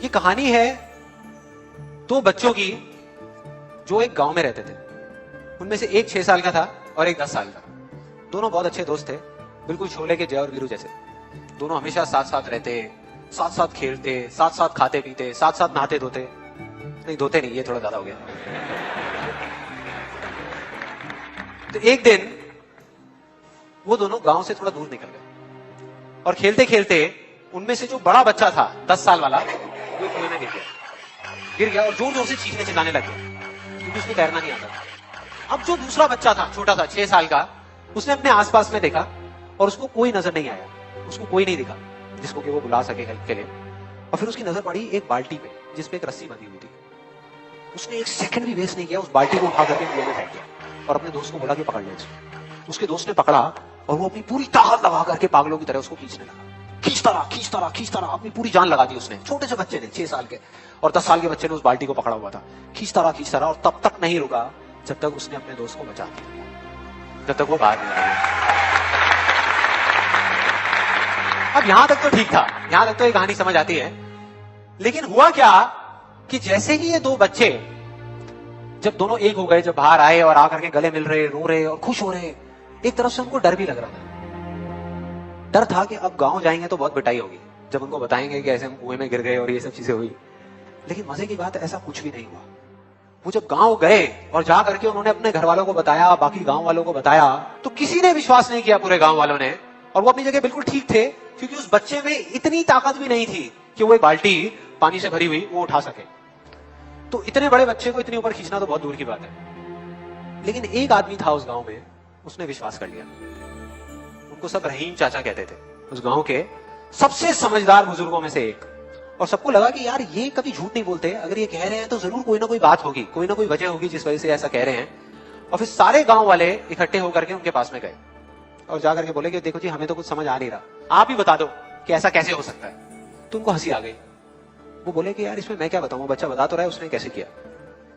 ये कहानी है दो बच्चों की जो एक गांव में रहते थे। उनमें से एक 6 साल का था और एक 10 साल का। दोनों बहुत अच्छे दोस्त थे, बिल्कुल शोले के जय और वीरू जैसे। दोनों हमेशा साथ साथ रहते, साथ साथ खेलते, साथ साथ खाते पीते, साथ साथ नहाते धोते। नहीं धोते नहीं, ये थोड़ा ज्यादा हो गया। तो एक दिन वो दोनों गांव से थोड़ा दूर निकल गए और खेलते खेलते उनमें से जो बड़ा बच्चा था 10 साल वाला, वो कुएं में गिर गया और जोर जोर से चीखने चिल्लाने लग गया क्योंकि उसको तैरना नहीं आता था। अब जो दूसरा बच्चा था, छोटा था 6 साल का, उसने अपने आसपास में देखा और उसको कोई नजर नहीं आया, उसको कोई नहीं दिखा जिसको कि वो बुला सके हेल्प के लिए। और फिर उसकी नजर पड़ी एक बाल्टी पे जिसपे एक रस्सी बंधी हुई थी। उसने एक सेकंड भी वेस्ट नहीं किया, उस बाल्टी को उठा करके कुएं में फेंक दिया और अपने दोस्त को बोला कि पकड़ ले। उसके दोस्त ने पकड़ा और वो अपनी पूरी ताकत लगा करके पागलों की तरह उसको खींचने लगा। खींचता रहा, अपनी पूरी जान लगा दी उसने। छोटे से बच्चे ने, 6 साल के और 10 साल के बच्चे ने उस बाल्टी को पकड़ा हुआ था। खींचता रहा और तब तक नहीं रुका जब तक उसने अपने दोस्त को बचा लिया, जब तक वो बाहर नहीं आया। अब यहां तक तो ठीक था, यहां तक तो ये कहानी समझ आती है। लेकिन हुआ क्या कि जैसे ही ये दो बच्चे जब दोनों एक हो गए, जब बाहर आए और आकर के गले मिल रहे, रो रहे और खुश हो रहे, एक तरफ से उनको डर भी लग रहा था। डर था कि अब गांव जाएंगे तो बहुत पिटाई होगी जब उनको बताएंगे कि ऐसे हम कुएं में गिर गए और ये सब चीजें हुई। लेकिन मजे की बात, ऐसा कुछ भी नहीं हुआ। वो जब गांव गए और जा करके उन्होंने अपने घर वालों को बताया, बाकी गांव वालों को बताया, तो किसी ने विश्वास नहीं किया, पूरे गांव वालों ने। और वो अपनी जगह बिल्कुल ठीक थे क्योंकि उस बच्चे में इतनी ताकत भी नहीं थी कि वो एक बाल्टी पानी से भरी हुई वो उठा सके। तो इतने बड़े बच्चे को इतने ऊपर खींचना तो बहुत दूर की बात है। लेकिन एक आदमी था उस गांव में, उसने विश्वास कर लिया। उनको सब रहीम चाचा कहते थे, उस गांव के सबसे समझदार बुजुर्गों में से एक। और सबको लगा कि यार ये कभी झूठ नहीं बोलते, अगर ये कह रहे हैं तो जरूर कोई ना कोई बात होगी, कोई ना कोई वजह होगी जिस वजह से ऐसा कह रहे हैं। और फिर सारे गांव वाले इकट्ठे होकर के उनके पास में गए और जाकर के बोले कि देखो जी, हमें तो कुछ समझ आ नहीं रहा, आप ही बता दो कि ऐसा कैसे हो सकता है। तो उनको हंसी आ गई। वो बोले कि यार इसमें मैं क्या बताऊं, बच्चा बता तो रहा है उसने कैसे किया।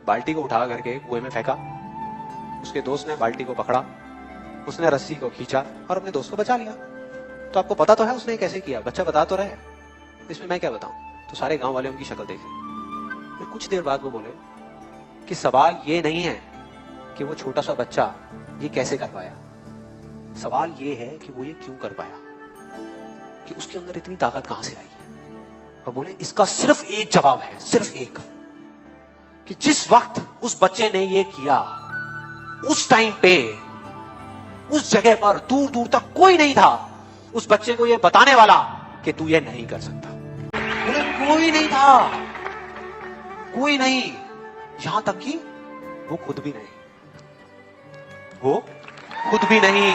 बाल्टी को उठा करके कुएं में फेंका, उसके दोस्त ने बाल्टी को पकड़ा, उसने रस्सी को खींचा और अपने दोस्त को बचा लिया। तो आपको पता तो है उसने कैसे किया, बच्चा बता तो रहे, इसमें मैं क्या बताऊं। तो सारे गांव वाले उनकी शक्ल देखे। फिर कुछ देर बाद वो बोले कि सवाल ये नहीं है कि वो छोटा सा बच्चा ये कैसे कर पाया, सवाल ये है कि वो ये क्यों कर पाया, कि उसके अंदर इतनी ताकत कहां से आई। और बोले इसका सिर्फ एक जवाब है, सिर्फ एक, कि जिस वक्त उस बच्चे ने ये किया, उस टाइम पे उस जगह पर दूर दूर तक कोई नहीं था उस बच्चे को ये बताने वाला कि तू ये नहीं कर सकता। बोले कोई नहीं था, कोई नहीं, यहां तक कि वो खुद भी नहीं, वो खुद भी नहीं।